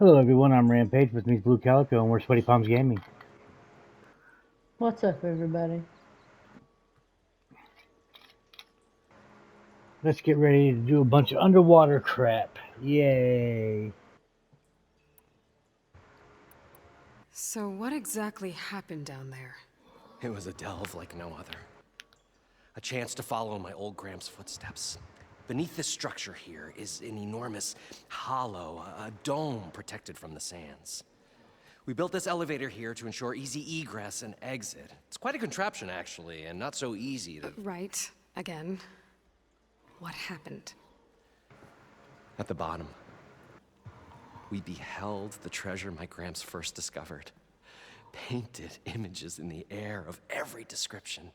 Hello everyone, I'm Rampage, with me is Blue Calico, and we're Sweaty Palms Gaming. What's up, everybody? Let's get ready to do a bunch of underwater crap. Yay! So what exactly happened down there? It was a delve like no other. A chance to follow my old Gramps' footsteps. Beneath this structure here is an enormous hollow, a dome protected from the sands. We built this elevator here to ensure easy egress and exit. It's quite a contraption, actually, and not so easy to... Right, again. What happened? At the bottom, we beheld the treasure my Gramps first discovered. Painted images in the air of every description.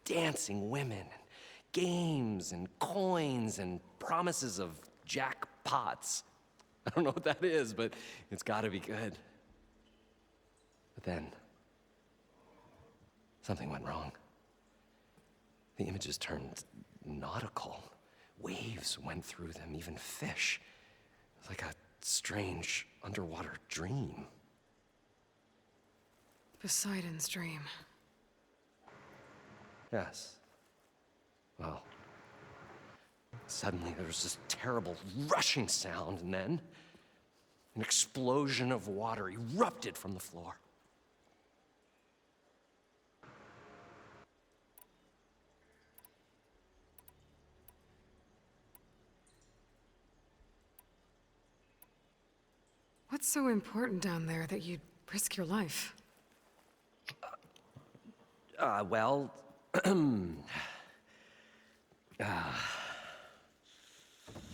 Dancing women, games and coins and promises of jackpots. I don't know what that is, but it's gotta be good. But then, something went wrong. The images turned nautical. Waves went through them, even fish. It was like a strange underwater dream. Poseidon's dream. Yes. Well, suddenly there was this terrible rushing sound, and then an explosion of water erupted from the floor. What's so important down there that you'd risk your life? Well,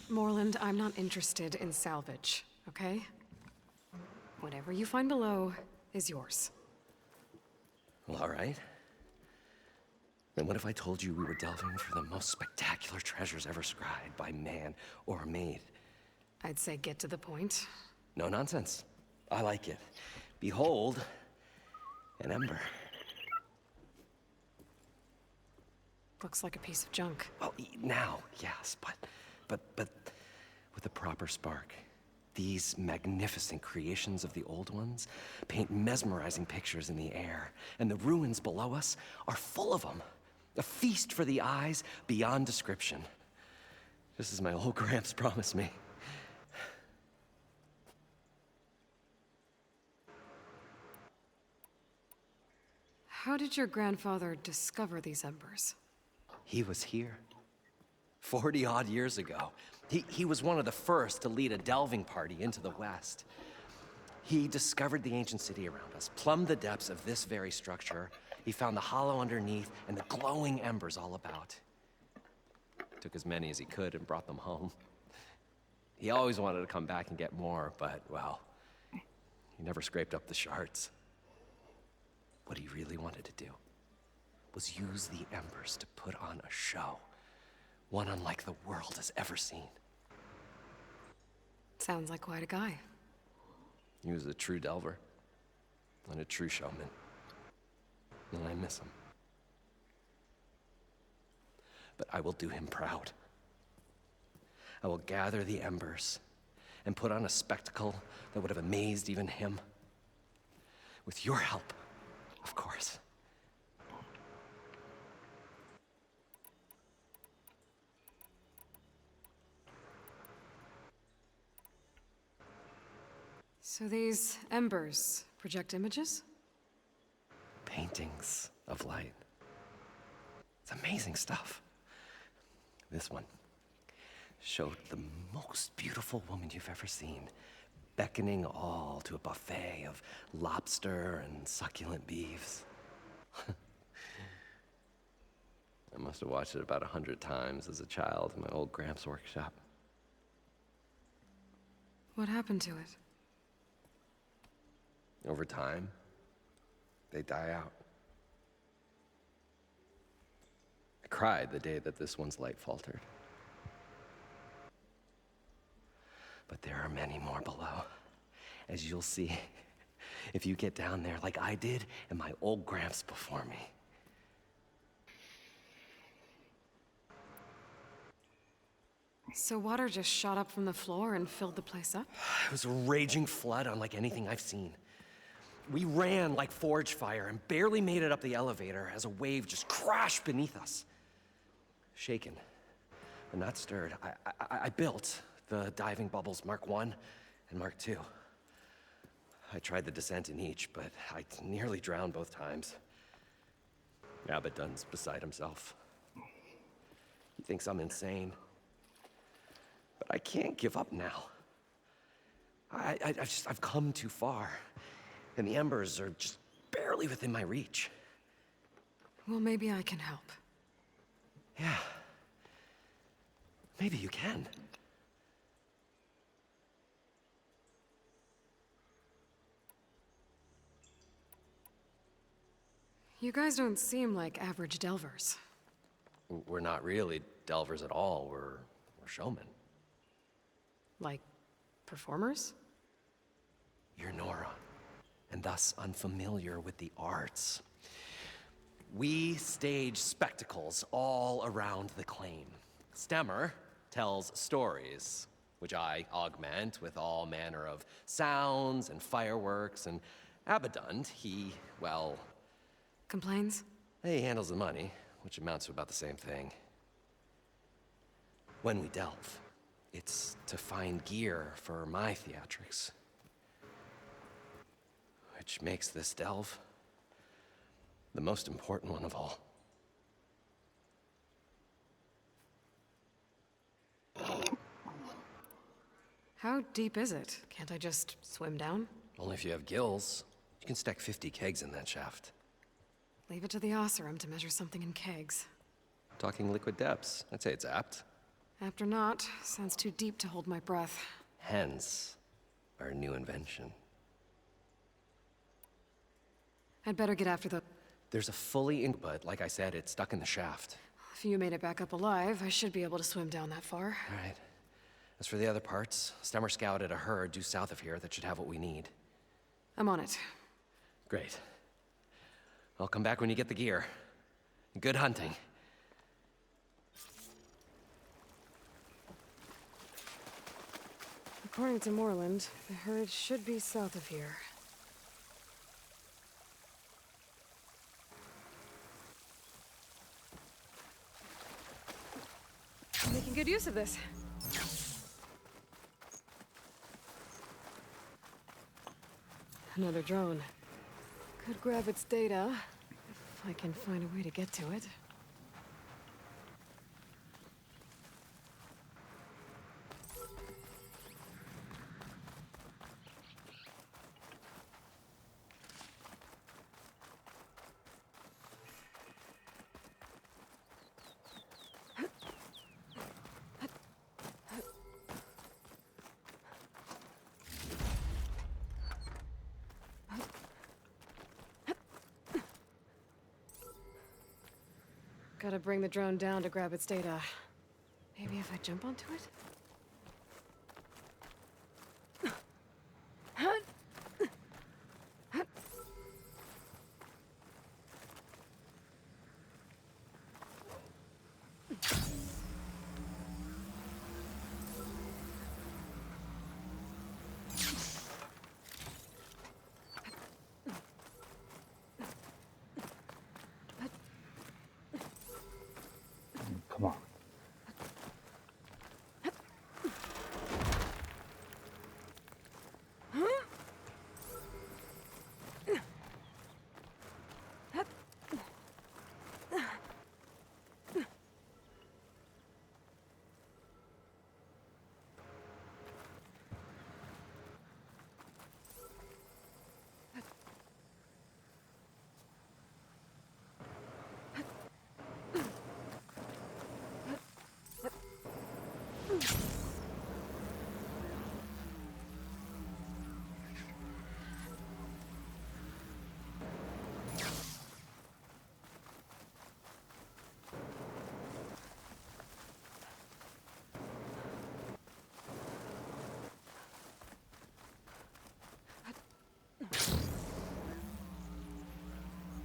Moreland, I'm not interested in salvage, okay? Whatever you find below is yours. well, all right. Then what if I told you we were delving for the most spectacular treasures ever scribed by man or maid? I'd say get to the point. No nonsense. I like it. Behold, an ember. Looks like a piece of junk. Well, now, yes, but with a proper spark. These magnificent creations of the old ones paint mesmerizing pictures in the air, and the ruins below us are full of them. A feast for the eyes beyond description. Just as my old Gramps promised me. How did your grandfather discover these embers? He was here 40-odd years ago. He was one of the first to lead a delving party into the West. He discovered the ancient city around us, plumbed the depths of this very structure. He found the hollow underneath and the glowing embers all about. Took as many as he could and brought them home. He always wanted to come back and get more, but, well, he never scraped up the shards. What he really wanted to do was use the embers to put on a show. One unlike the world has ever seen. Sounds like quite a guy. He was a true delver and a true showman. And I miss him. But I will do him proud. I will gather the embers and put on a spectacle that would have amazed even him. With your help, of course. So these embers project images? Paintings of light. It's amazing stuff. This one showed the most beautiful woman you've ever seen, beckoning all to a buffet of lobster and succulent beefs. I must have watched it about 100 times as a child in my old Gramps' workshop. What happened to it? Over time, they die out. I cried the day that this one's light faltered. But there are many more below, as you'll see if you get down there like I did and my old Gramps before me. So water just shot up from the floor and filled the place up? It was a raging flood unlike anything I've seen. We ran like forge fire and barely made it up the elevator as a wave just crashed beneath us. Shaken, but not stirred, I built the diving bubbles Mark 1 and Mark 2. I tried the descent in each, but I nearly drowned both times. Abaddon's beside himself. He thinks I'm insane. But I can't give up now. I've come too far, and the embers are just barely within my reach. Well, maybe I can help. Yeah. Maybe you can. You guys don't seem like average delvers. We're not really delvers at all. We're showmen. Like, performers? You're Nora, and thus unfamiliar with the arts. We stage spectacles all around the claim. Stemmer tells stories, which I augment with all manner of sounds and fireworks, and Abaddon, well... Complains? He handles the money, which amounts to about the same thing. When we delve, it's to find gear for my theatrics. Which makes this delve the most important one of all. How deep is it? Can't I just swim down? Only if you have gills. You can stack 50 kegs in that shaft. Leave it to the Oseram to measure something in kegs. Talking liquid depths, I'd say it's apt. Apt or not, sounds too deep to hold my breath. Hence, our new invention. I'd better get after the... There's a fully in, but like I said, it's stuck in the shaft. If you made it back up alive, I should be able to swim down that far. All right. As for the other parts, Stemmer scouted a herd due south of here that should have what we need. I'm on it. Great. I'll come back when you get the gear. Good hunting. According to Moreland, the herd should be south of here. I'm making good use of this. Another drone. Could grab its data, if I can find a way to get to it. Gotta bring the drone down to grab its data. Maybe if I jump onto it? Come on.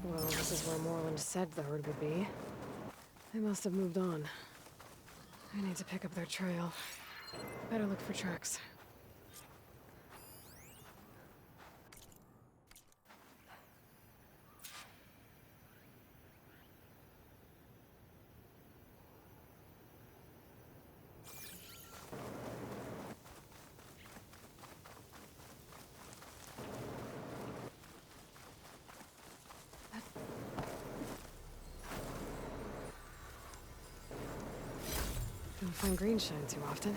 Well, this is where Moreland said the herd would be. They must have moved on. I need to pick up their trail. Better look for tracks. Don't find green shine too often.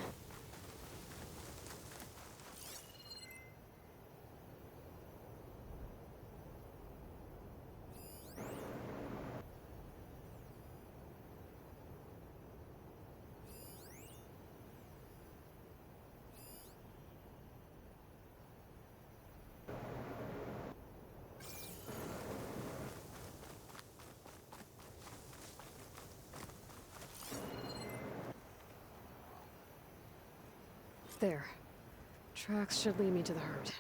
There. Tracks should lead me to the herd.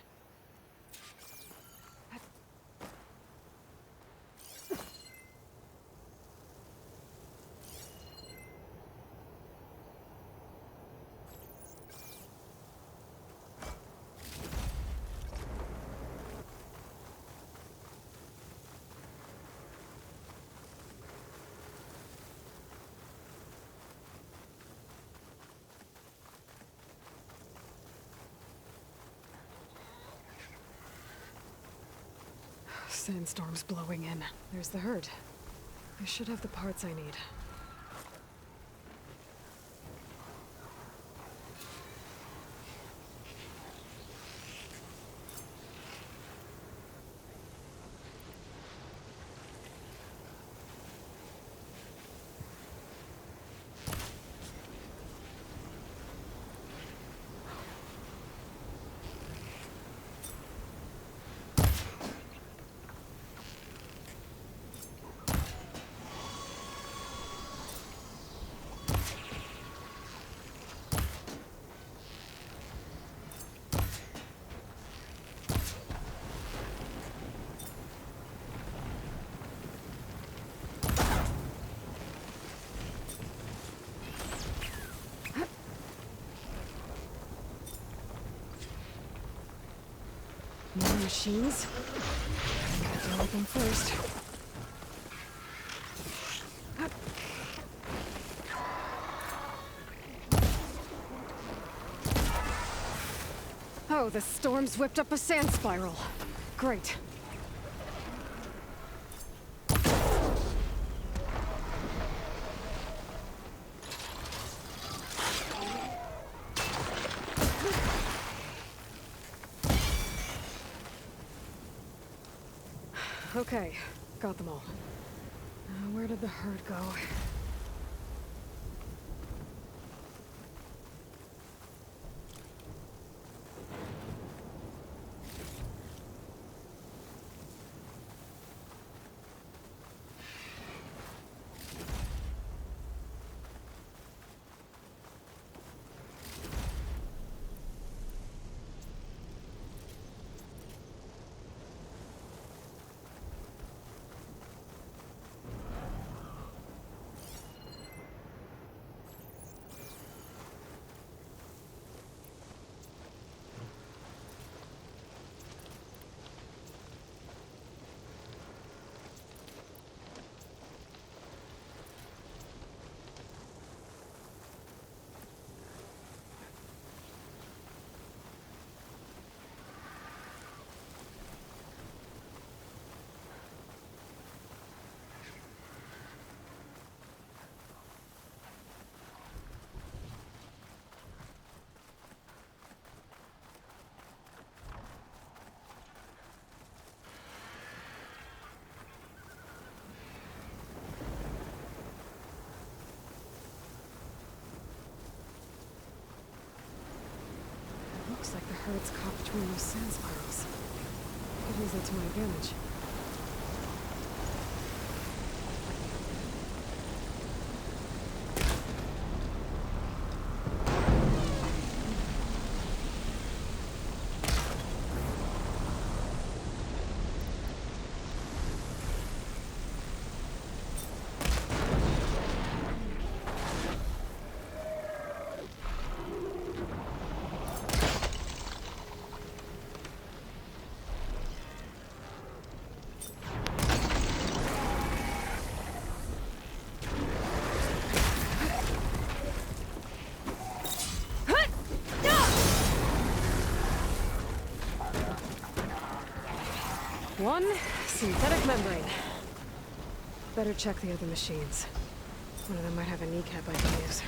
Sandstorm's blowing in. There's the herd. I should have the parts I need. More machines? Gotta deal with them first. Oh, the storm's whipped up a sand spiral. Great. Okay, got them all. Where did the herd go? Looks like the herd's caught between those sand spirals. Could use that to my advantage. One synthetic membrane. Better check the other machines. One of them might have a kneecap I can use.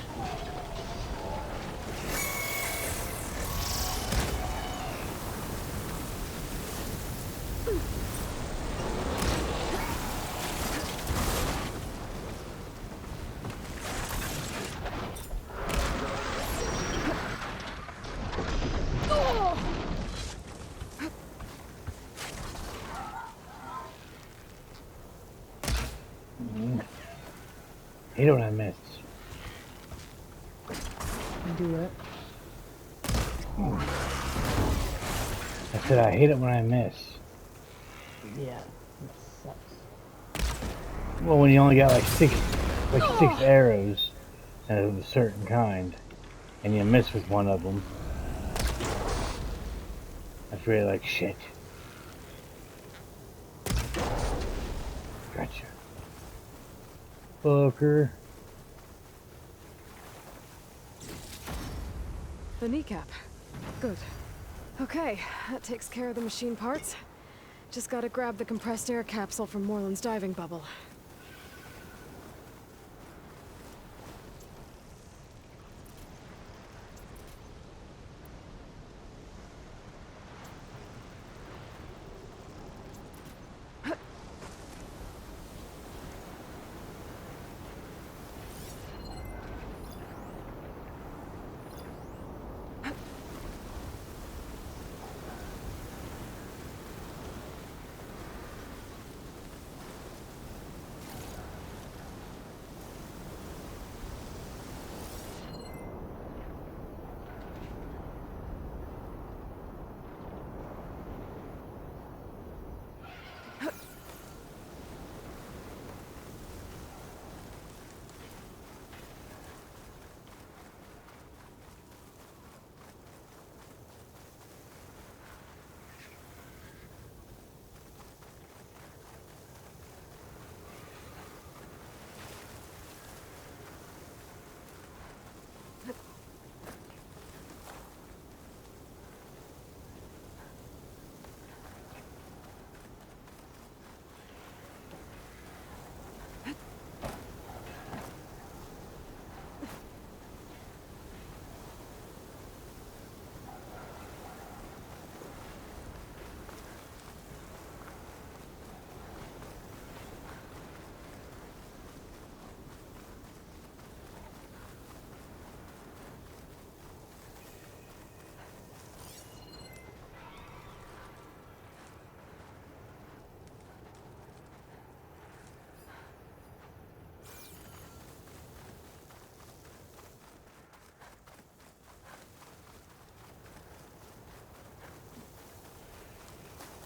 Hate it when I miss. Do it. I said I hate it when I miss. Yeah. That sucks. Well, when you only got like six arrows of a certain kind, and you miss with one of them, that's really like shit. Gotcha. Fucker. The kneecap. Good. Okay, that takes care of the machine parts. Just gotta grab the compressed air capsule from Moreland's diving bubble.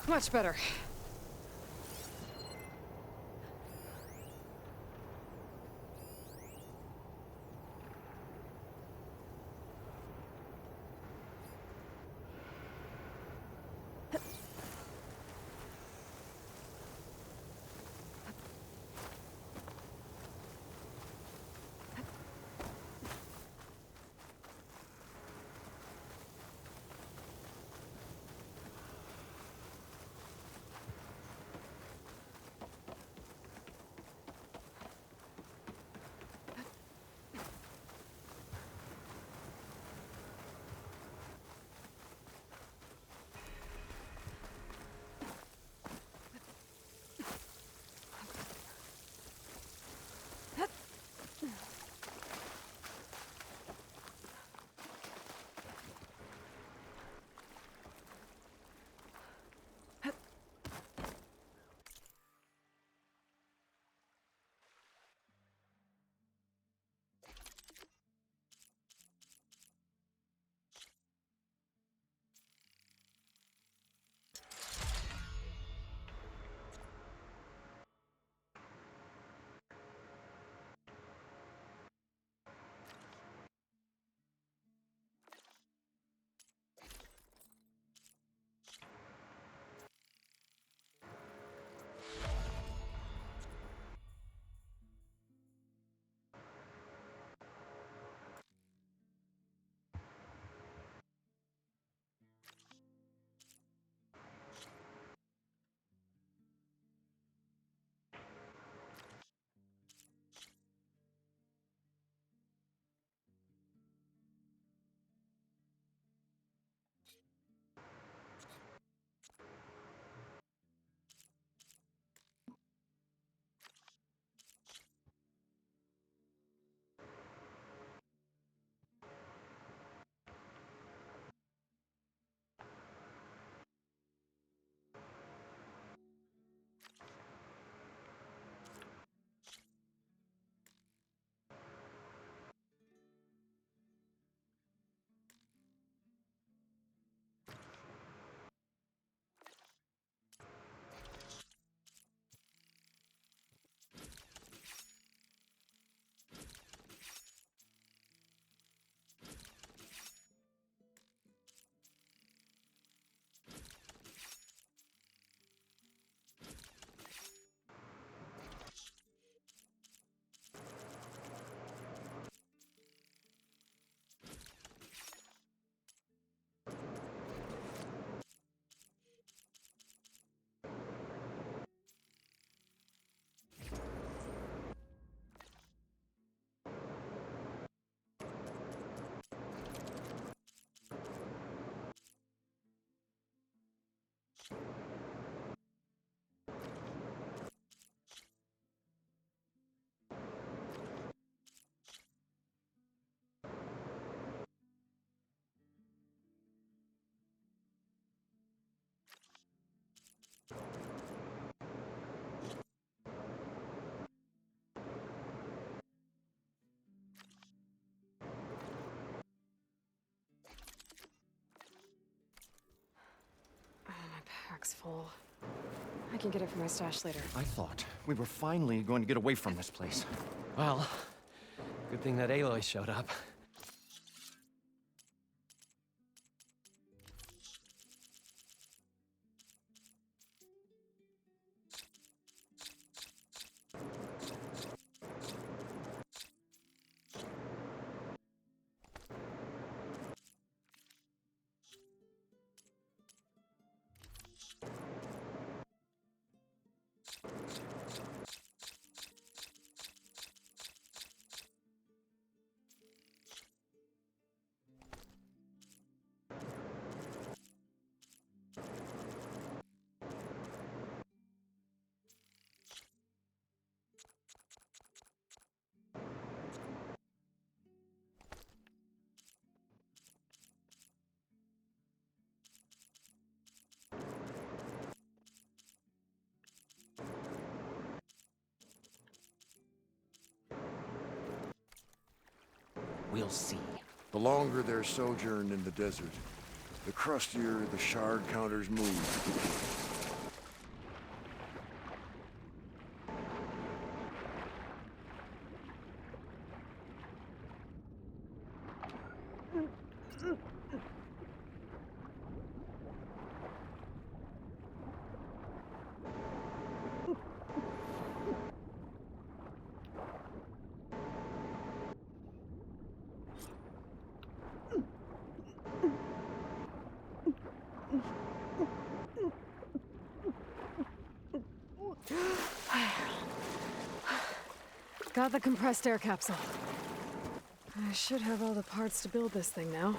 Much better. back's full. I can get it from my stash later. I thought we were finally going to get away from this place. Well, good thing that Aloy showed up. We'll see. The longer their sojourn in the desert, the crustier the shard counters move. Got the compressed air capsule. I should have all the parts to build this thing now.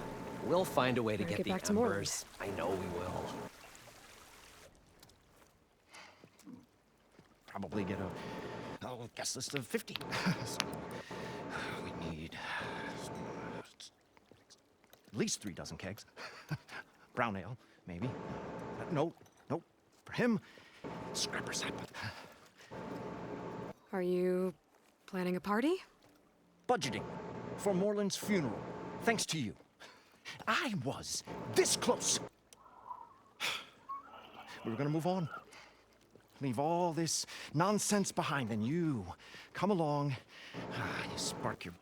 We'll find a way to Better get get the back to Morlund. embers. I know we will. Probably get a guest list of 50. So, we need at least 3 dozen kegs. Brown ale, maybe. No. For him, scrapper sap. Are you planning a party? Budgeting for Morland's funeral, thanks to you. I was this close. We were gonna move on. Leave all this nonsense behind, and you come along, you spark your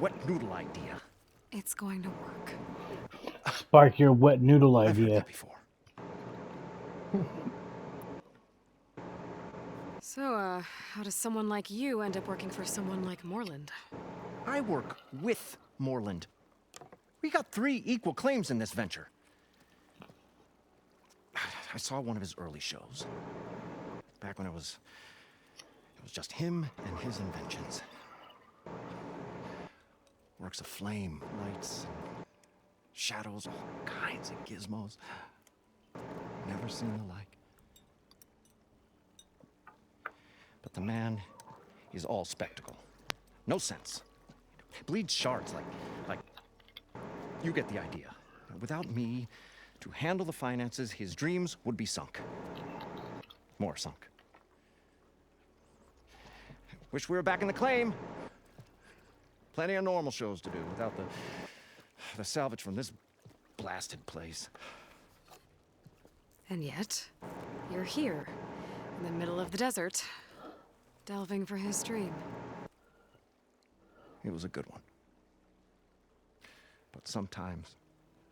wet noodle idea. It's going to work. Spark your wet noodle I've heard idea. that before. So, how does someone like you end up working for someone like Morland? I work with Morland. We got 3 equal claims in this venture. I saw one of his early shows. Back when it was just him and his inventions. Works of flame, lights, and shadows, all kinds of gizmos. Never seen the like. But the man is all spectacle. No sense. Bleeds shards like you get the idea. Without me to handle the finances, his dreams would be sunk. More sunk. Wish we were back in the claim. Plenty of normal shows to do without the salvage from this blasted place. And yet, you're here, in the middle of the desert, delving for his dream. It was a good one. But sometimes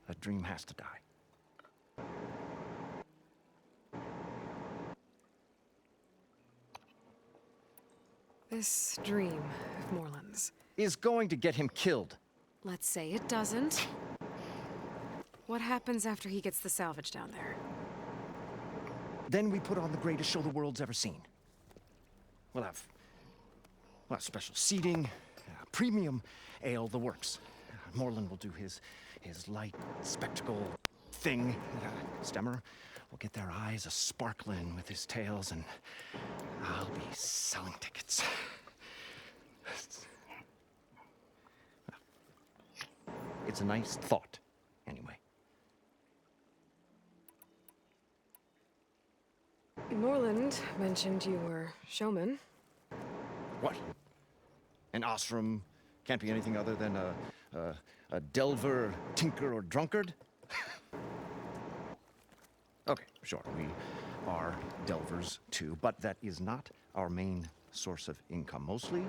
a dream has to die. This dream of Morland's. Is going to get him killed. Let's say it doesn't. What happens after he gets the salvage down there? Then we put on the greatest show the world's ever seen. We'll have special seating, premium ale, the works. Morland will do his light spectacle thing. Stemmer will get their eyes a-sparkling with his tales, and I'll be selling tickets. It's a nice thought, anyway. Morland mentioned you were showman. What? An Osram can't be anything other than a delver, tinker, or drunkard? Okay, sure, we are delvers too, but that is not our main source of income. Mostly,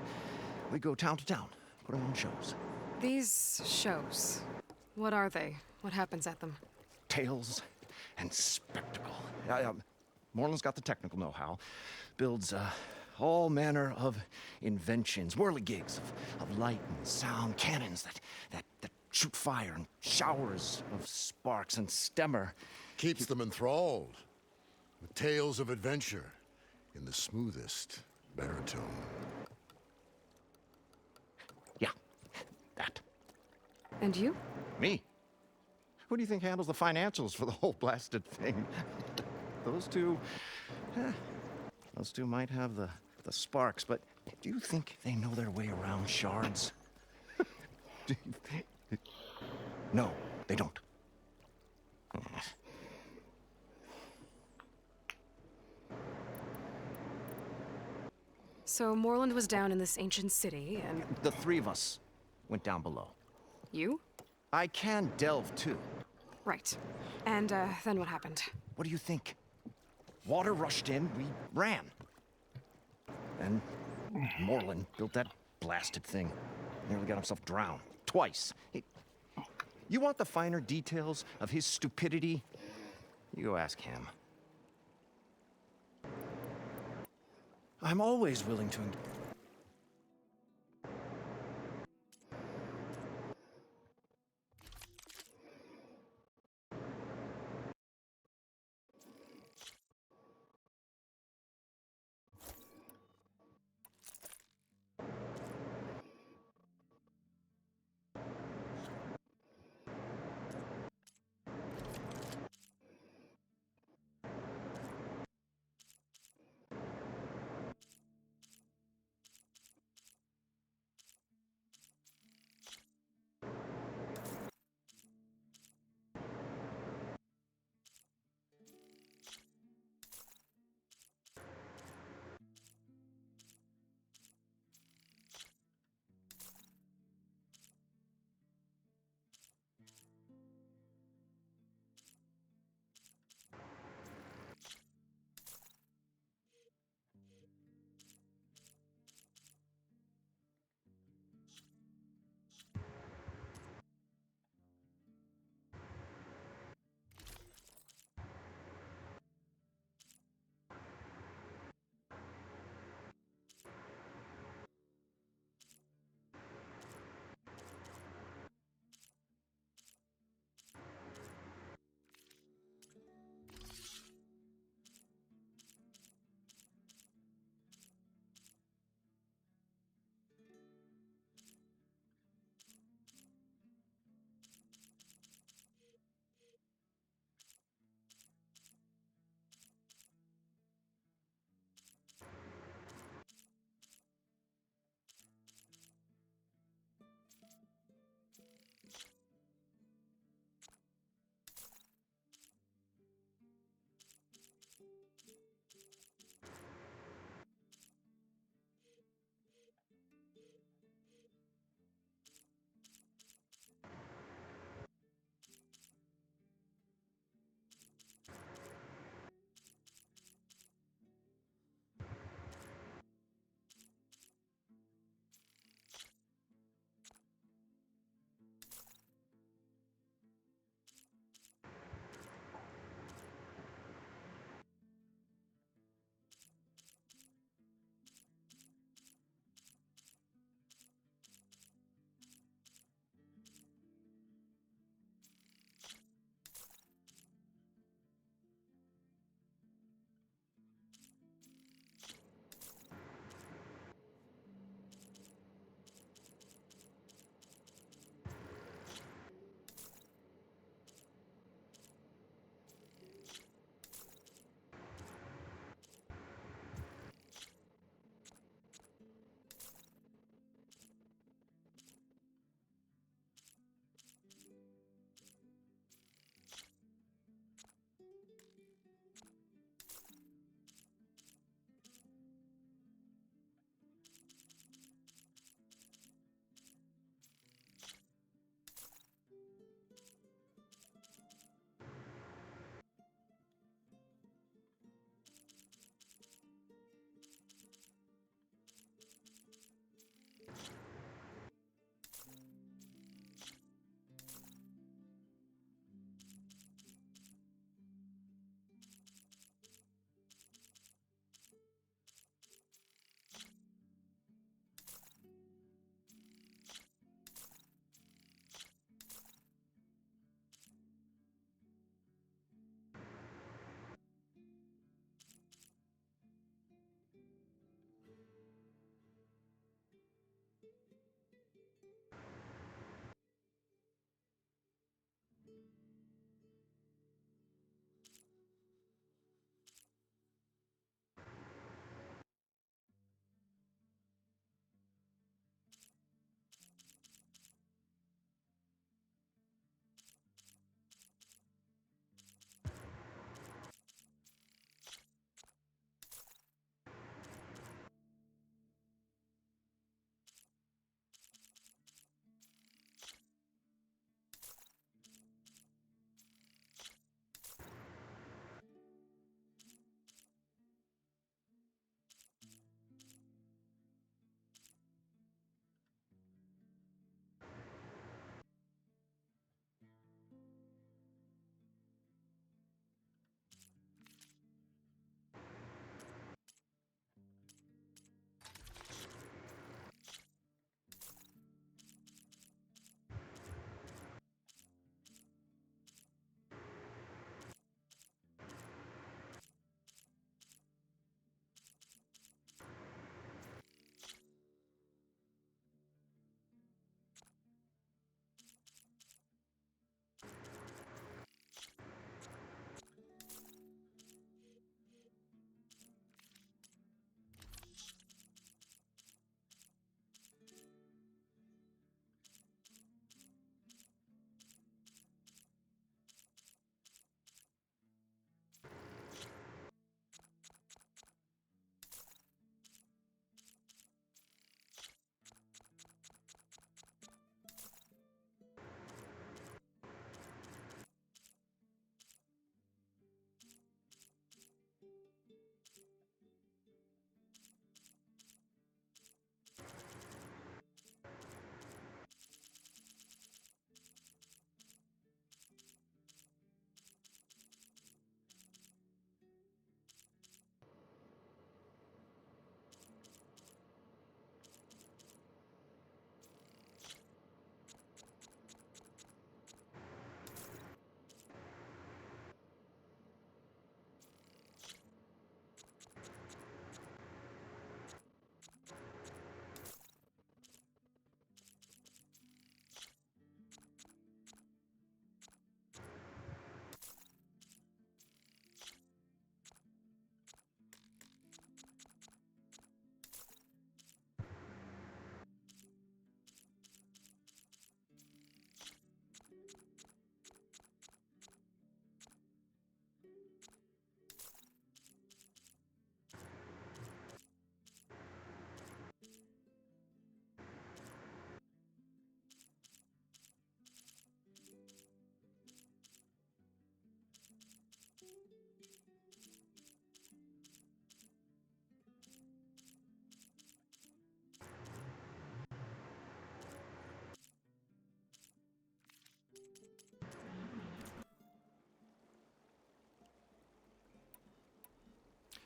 we go town to town, putting on shows. These shows, what are they? What happens at them? Tales and spectacle. Moreland's got the technical know-how, builds all manner of inventions, whirligigs of light and sound, cannons that shoot fire and showers of sparks, and Stemmer. Keeps them enthralled with tales of adventure in the smoothest baritone. Yeah, that. And you? Me? Who do you think handles the financials for the whole blasted thing? Those two might have the sparks, but do you think they know their way around shards? No, they don't. So Moreland was down in this ancient city, and The three of us went down below. you? I can delve too. Right. And then what happened? What do you think? Water rushed in, we ran. And Moreland built that blasted thing. Nearly got himself drowned. Twice. You want the finer details of his stupidity? You go ask him. I'm always willing to...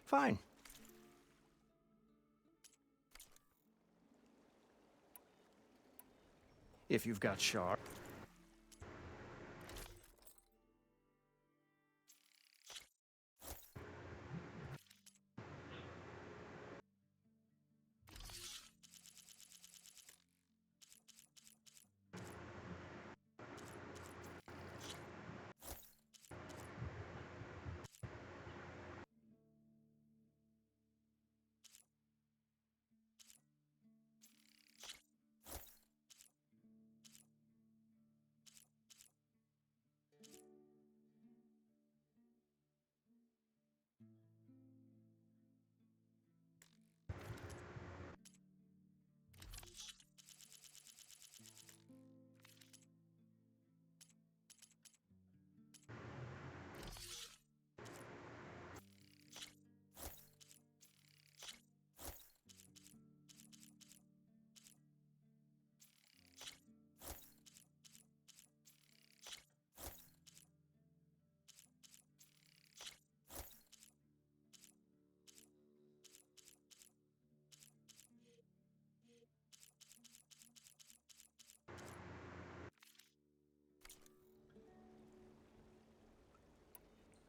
Fine. If you've got Shard.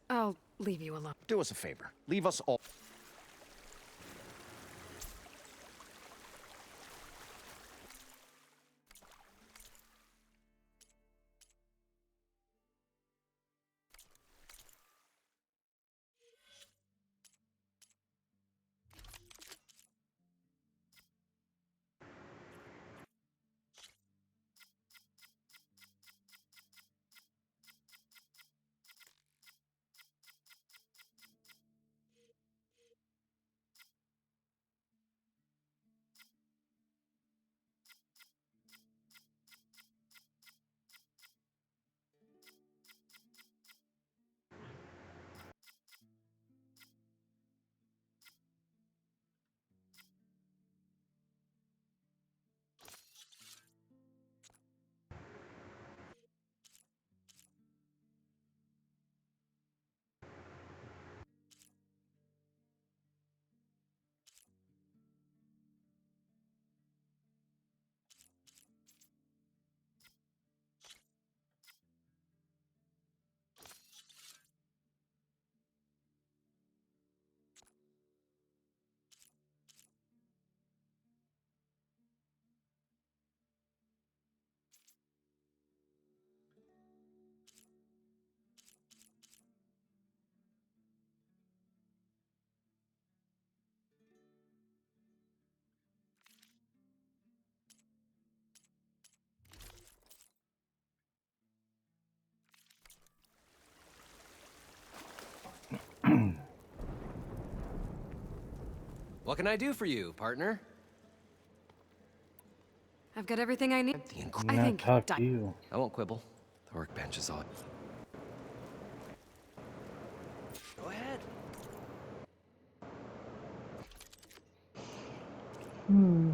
I'll leave you alone. Do us a favor. Leave us all. What can I do for you, partner? I've got everything I need. I Not think. talk to you. I won't quibble. The workbench is all. Go ahead. Hmm.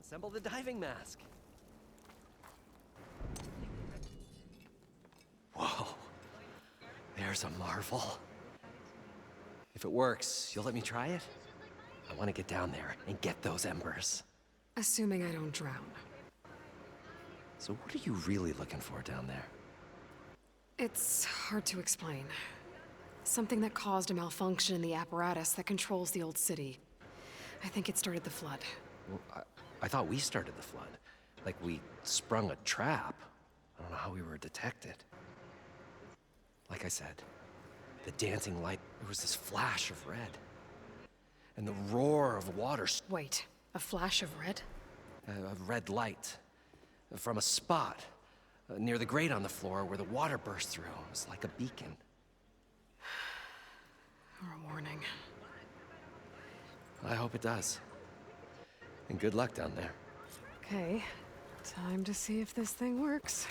Assemble the diving mask. Whoa. There's a marvel. If it works, you'll let me try it? I want to get down there and get those embers. Assuming I don't drown. So what are you really looking for down there? It's hard to explain. Something that caused a malfunction in the apparatus that controls the old city. I think it started the flood. Well, I thought we started the flood. Like we sprung a trap. I don't know how we were detected. Like I said, the dancing light, there was this flash of red. And the roar of water, Wait, a flash of red? a red light. From a spot near the grate on the floor where the water burst through. It was like a beacon. Or a warning. I hope it does. And good luck down there. Okay, time to see if this thing works.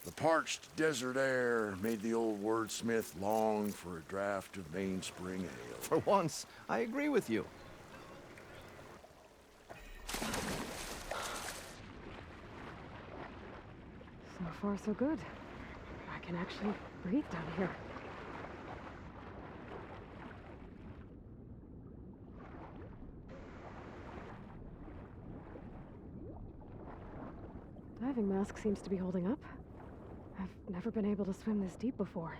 The parched desert air made the old wordsmith long for a draught of mainspring ale. For once, I agree with you. So far, so good. I can actually breathe down here. Diving mask seems to be holding up. I've never been able to swim this deep before.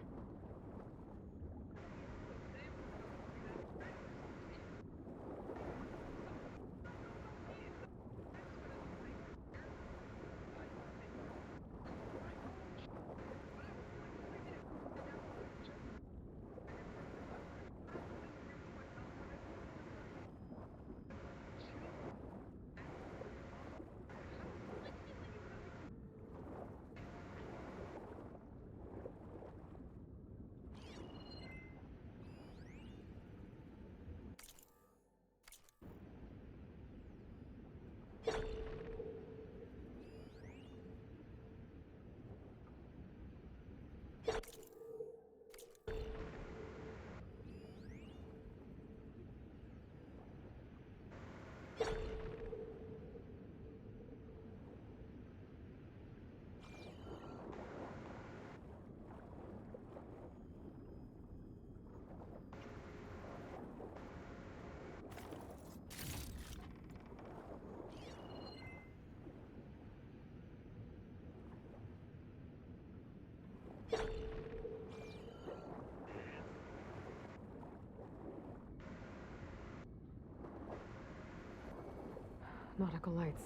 Nautical lights.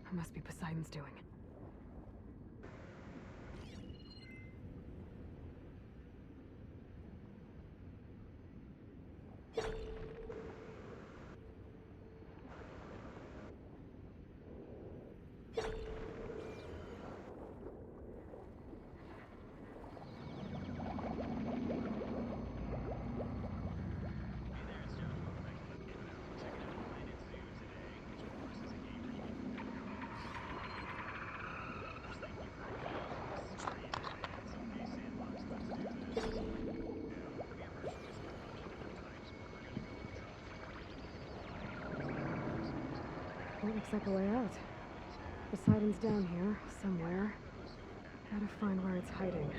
That must be Poseidon's doing. Looks like a way out. Poseidon's down here, somewhere. Gotta find where it's hiding.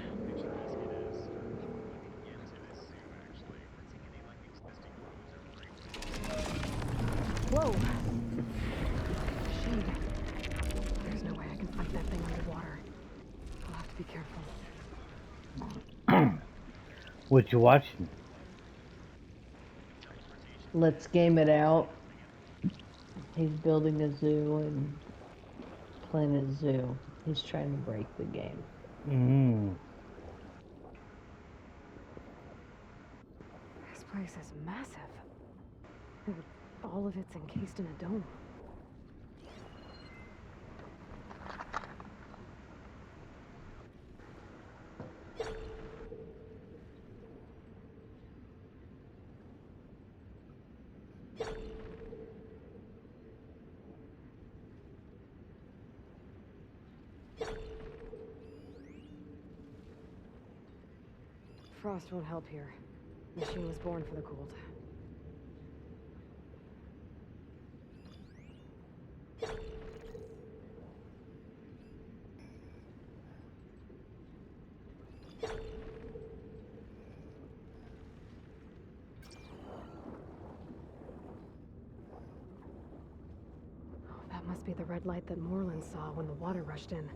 Whoa! Shade. There's no way I can fight that thing underwater. I'll have to be careful. What you watching? Let's game it out. He's building a zoo in Planet Zoo. He's trying to break the game. This place is massive. All of it's encased in a dome. Frost won't help here. Machine was born for the cold. That must be the red light that Moreland saw when the water rushed in.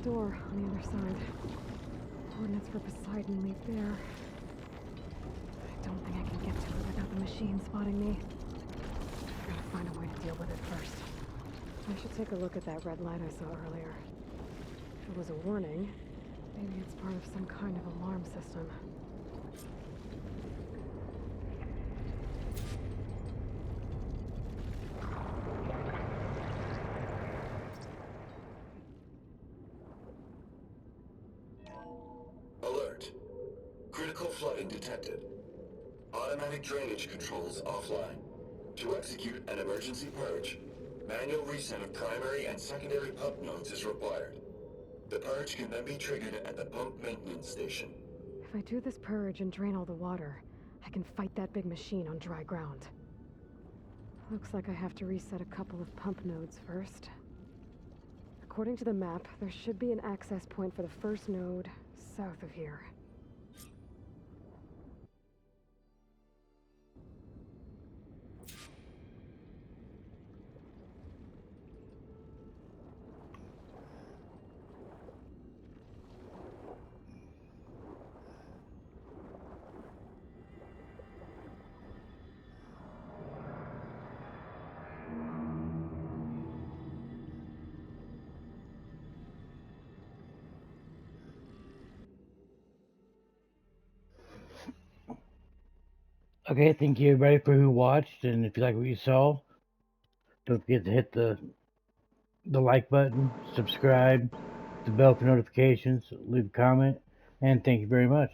Door on the other side. Coordinates for Poseidon lead there. I don't think I can get to it without the machine spotting me. Gotta find a way to deal with it first. I should take a look at that red light I saw earlier. If it was a warning, maybe it's part of some kind of alarm system. Critical flooding detected. Automatic drainage controls offline. To execute an emergency purge, manual reset of primary and secondary pump nodes is required. The purge can then be triggered at the pump maintenance station. If I do this purge and drain all the water, I can fight that big machine on dry ground. Looks like I have to reset a couple of pump nodes first. According to the map, there should be an access point for the first node south of here. Okay, thank you everybody for who watched, and if you like what you saw, don't forget to hit the like button, subscribe, the bell for notifications, leave a comment, and thank you very much.